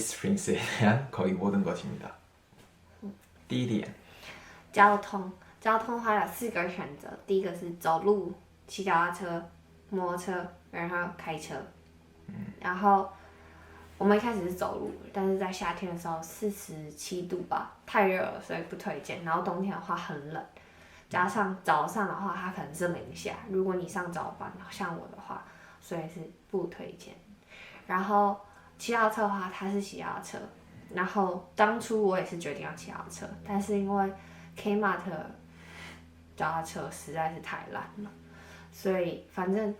앨리스 스프링스에 대한 거의 모든 것입니다. 第一点，交通的话有4个选择，第一个是走路、骑脚踏车、摩托车，然后开车。然后我们一开始是走路，但是在夏天的时候47度吧，太热了，所以不推荐。然后冬天的话很冷，加上早上的话它可能是零下，如果你上早班，像我的话，所以是不推荐。然后骑脚踏车的话，它是骑脚踏车，然后当初我也是决定要骑脚踏车，但是因为 Kmart 脚踏车实在是太烂了，所以反正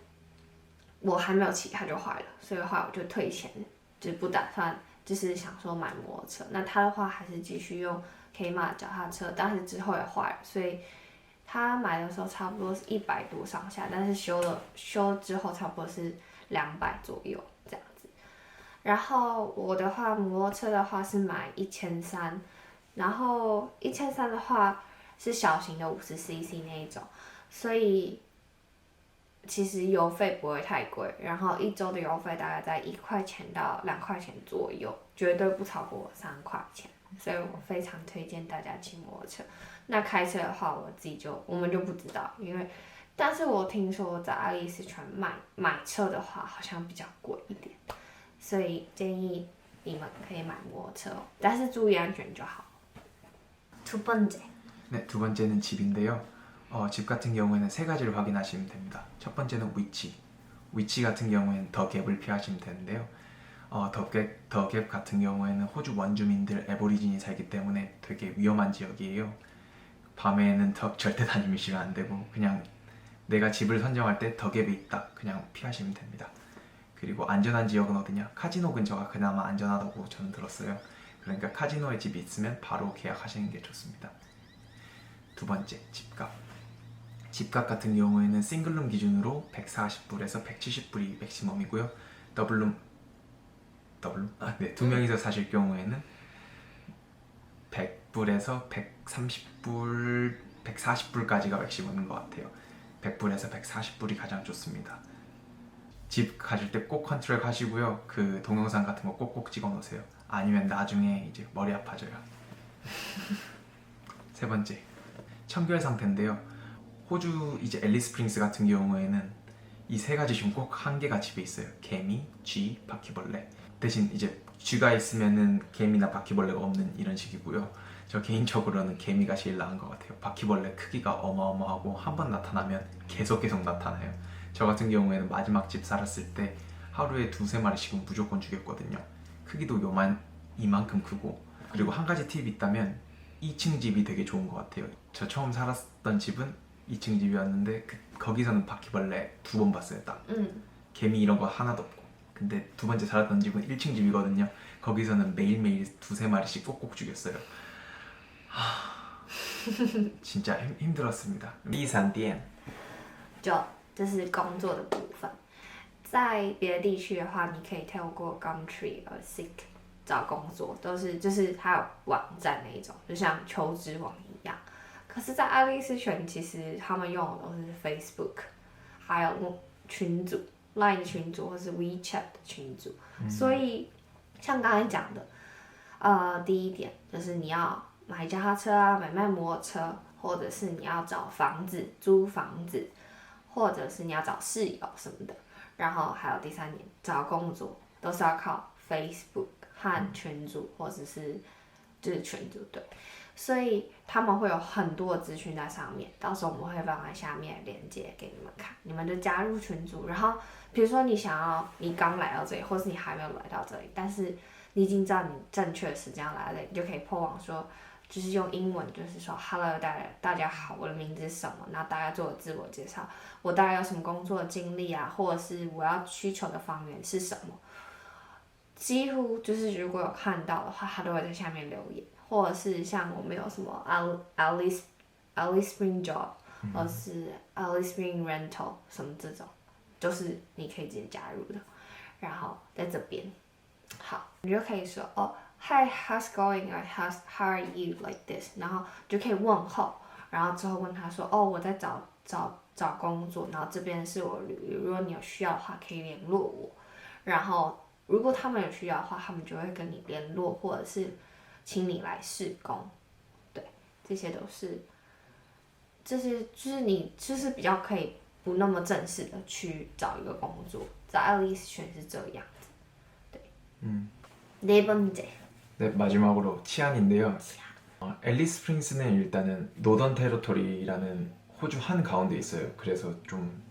我还没有骑它就坏了，所以后来我就退钱，就是不打算，就是想说买摩托车。那他的话还是继续用 Kmart 脚踏车，但是之后也坏了，所以他买的时候差不多是100多上下，但是修之后差不多是200左右这样子。然后我的话，摩托车的话是买1300，然后1300的话是小型的50cc 那一种，所以其实油费不会太贵，然后1周的油费大概在1块钱到2块钱左右，绝对不超过3块钱，所以我非常推荐大家骑摩托车。那开车的话，我们就不知道，但是我听说在爱丽丝泉买车的话，好像比较贵一点，所以建议你们可以买摩托车，但是注意安全就好。두 번째. 네, 두 번째는 집인데요. 집 같은 경우에는 3가지를 확인하시면 됩니다. 첫 번째는 위치 같은 경우에는 더 갭을 피하시면 되는데요. 더 갭 같은 경우에는 호주 원주민들 애보리진이 살기 때문에 되게 위험한 지역이에요. 밤에는 절대 다니시면 안 되고 그냥 내가 집을 선정할 때 더 갭이 있다 그냥 피하시면 됩니다. 그리고 안전한 지역은 어디냐? 카지노 근처가 그나마 안전하다고 저는 들었어요. 그러니까 카지노에 집이 있으면 바로 계약하시는 게 좋습니다. 두 번째, 집값 같은 경우에는 싱글룸 기준으로 140불에서 170불이 맥시멈이고요. 더블룸? 네, 2명이서 사실 경우에는 100불에서 130불, 140불까지가 맥시멈인 것 같아요. 100불에서 140불이 가장 좋습니다. 집 가실 때 꼭 컨트롤 하시고요. 그 동영상 같은 거 꼭꼭 찍어 놓으세요. 아니면 나중에 이제 머리 아파져요. 세 번째, 청결 상태인데요. 호주 이제 앨리스 스프링스 같은 경우에는 이 3가지 중 꼭 한 개가 집에 있어요. 개미, 쥐, 바퀴벌레. 대신 이제 쥐가 있으면은 개미나 바퀴벌레가 없는 이런 식이고요. 저 개인적으로는 개미가 제일 나은 것 같아요. 바퀴벌레 크기가 어마어마하고 한 번 나타나면 계속 나타나요. 저 같은 경우에는 마지막 집 살았을 때 하루에 2-3마리씩은 무조건 죽였거든요. 크기도 이만큼 크고. 그리고 한 가지 팁이 있다면 2층 집이 되게 좋은 것 같아요. 저 처음 살았던 집은 2층 집이었는데 거기서는 바퀴벌레 2번 봤어요 딱. 개미 이런 거 하나도 없고. 근데 두 번째 살았던 집은 1층 집이거든요. 거기서는 매일매일 2-3마리씩 꼭꼭 죽였어요. 진짜 힘들었습니다. 第3点这是工作的部分，在别的地区的话，你可以透过 Gumtree 和 Seek 找工作，就是它有网站那一种，就像求职网一样。可是，在爱丽丝泉，其实他们用的都是 Facebook， 还有群组 Line 的群组或是 WeChat 的群组，所以像刚才讲的，第一点就是你要买脚踏车啊，买摩托车，或者是你要找房子租房子。或者是你要找室友什么的，然后还有第3点，找工作都是要靠 Facebook 和群组或者是就是群组对，所以他们会有很多的资讯在上面，到时候我们会放在下面链接给你们看，你们就加入群组，然后比如说你刚来到这里，或是你还没有来到这里，但是你已经知道你正确的时间来了，你就可以破网说。就是用英文，就是说 “Hello， 大家好，我的名字是什么？”然后大家做自我介绍，我大概有什么工作的经历啊，或者是我要需求的方面是什么。几乎就是如果有看到的话，他都会在下面留言，或者是像我们有什么 Alice Spring Job， 或者是 Alice Spring Rental 什么这种，就是你可以直接加入的。然后在这边，好，你就可以说哦。Hi, how's going? Or how are you like this? 然后就可以问候，然后之后问他说，我在找工作，然后这边是我履历，如果你有需要的话可以联络我，然后如果他们有需要的话，他们就会跟你联络，或者是请你来试工。对，这些都是，就是你就是比较可以不那么正式的去找一个工作，在爱丽丝泉是这样子。对，네 번째. 네, 마지막으로 치안인데요. 앨리스 스프링스는 일단은 노던 테러토리라는 호주 한 가운데 있어요. 그래서 좀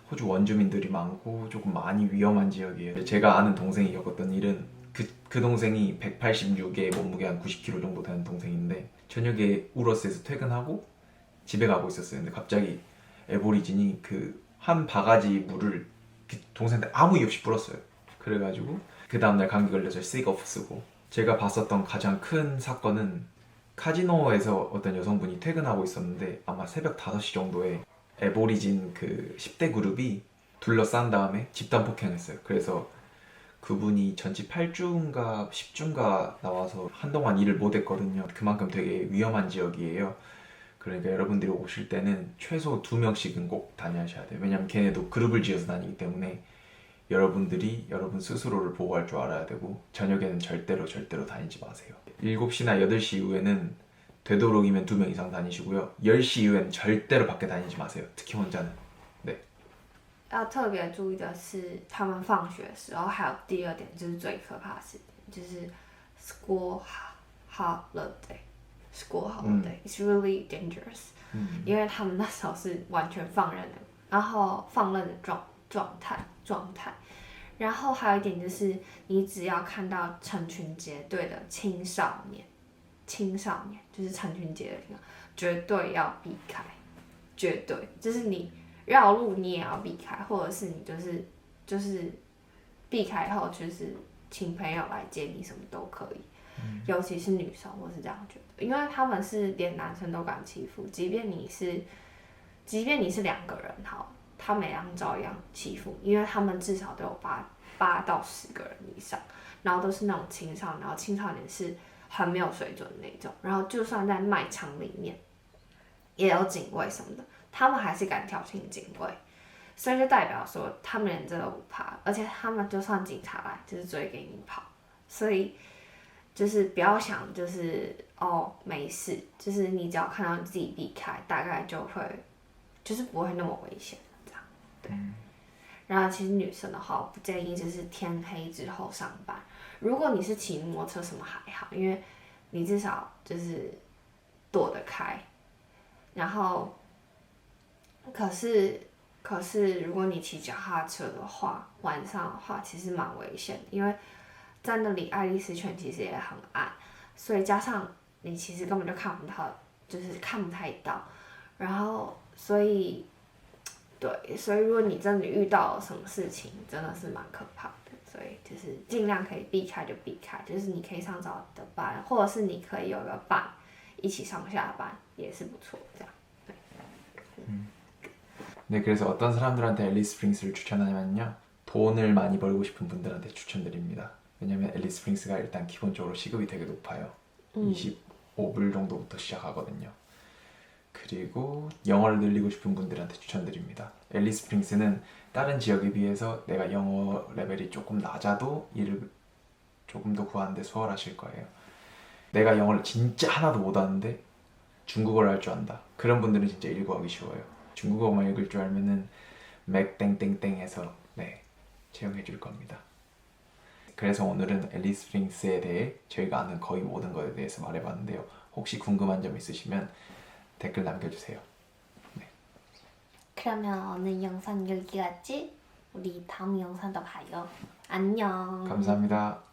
호주 원주민들이 많고 조금 많이 위험한 지역이에요. 제가 아는 동생이 겪었던 일은 그 동생이 186에 몸무게 한 90kg 정도 되는 동생인데 저녁에 우러스에서 퇴근하고 집에 가고 있었어요. 근데 갑자기 에보리진이 그 한 바가지 물을 그 동생한테 아무 이유 없이 뿌렸어요. 그래가지고 그 다음날 감기 걸려서 시거프 쓰고 제가 봤었던 가장 큰 사건은 카지노에서 어떤 여성분이 퇴근하고 있었는데 아마 새벽 5시 정도에 에보리진 그 10대 그룹이 둘러싼 다음에 집단 폭행했어요. 그래서 그분이 전치 8주인가 10주인가 나와서 한동안 일을 못했거든요. 그만큼 되게 위험한 지역이에요. 그러니까 여러분들이 오실 때는 최소 2명씩은 꼭 다녀야 돼요. 왜냐면 걔네도 그룹을 지어서 다니기 때문에 여러분들이 여러분 스스로를 보호할 줄 알아야 되고 저녁에는 절대로 다니지 마세요. 7시나 8시 이후에는 되도록이면 2명 이상 다니시고요. 10시 이후에는 절대로 밖에 다니지 마세요. 특히 혼자는. 네. 要特别注意的是，他们放学的时候，还有第二点就是最可怕的事情，就是 school holiday。School holiday is really dangerous，因为他们那时候是完全放任的，然后放任的状态，然后还有一点就是，你只要看到成群结队的青少年就是成群结队的，绝对要避开，绝对就是你绕路你也要避开，或者是你就是避开后就是请朋友来接你，什么都可以。尤其是女生，我是这样觉得，因为他们是连男生都敢欺负，即便你是2个人好，他们也照样欺负，因为他们至少都有8到10个人以上，然后都是那种青少年，然后青少年是很没有水准的那种，然后就算在卖场里面也有警卫什么的，他们还是敢挑衅警卫，所以就代表说他们连这都不怕，而且他们就算警察来就是追给你跑，所以。就是不要想，就是没事，就是你只要看到你自己避开，大概就会，就是不会那么危险这样，对。然后其实女生的话，我不建议就是天黑之后上班。如果你是骑摩托车什么还好，因为你至少就是躲得开。然后，可是如果你骑脚踏车的话，晚上的话其实蛮危险的，因为。在那里，爱丽丝泉其实也很暗，所以加上你其实根本就看不到，就是看不太到，然后所以如果你真的遇到什么事情，真的是蛮可怕的，所以就是尽量可以避开就避开，就是你可以上早的班，或者是你可以有个伴一起上下班也是不错，这样。네, 그래서 어떤 사람들한테 앨리스 스프링스를 추천하냐면요. 돈을 많이 벌고 싶은 분들한테 추천드립니다. 왜냐면 앨리스 스프링스가 일단 기본적으로 시급이 되게 높아요. 25불 정도부터 시작하거든요. 그리고 영어를 늘리고 싶은 분들한테 추천드립니다. 앨리스 스프링스는 다른 지역에 비해서 내가 영어 레벨이 조금 낮아도 일을 조금 더 구하는데 수월하실 거예요. 내가 영어를 진짜 하나도 못하는데 중국어를 할 줄 안다. 그런 분들은 진짜 일 구하기 쉬워요. 중국어만 읽을 줄 알면은 맥땡땡땡해서 채용해 줄 겁니다. 그래서 오늘은 앨리스 스프링스에 대해 저희가 아는 거의 모든 것에 대해서 말해봤는데요. 혹시 궁금한 점 있으시면 댓글 남겨주세요. 네. 그러면 오늘 영상 여기까지. 우리 다음 영상도 봐요. 안녕. 감사합니다.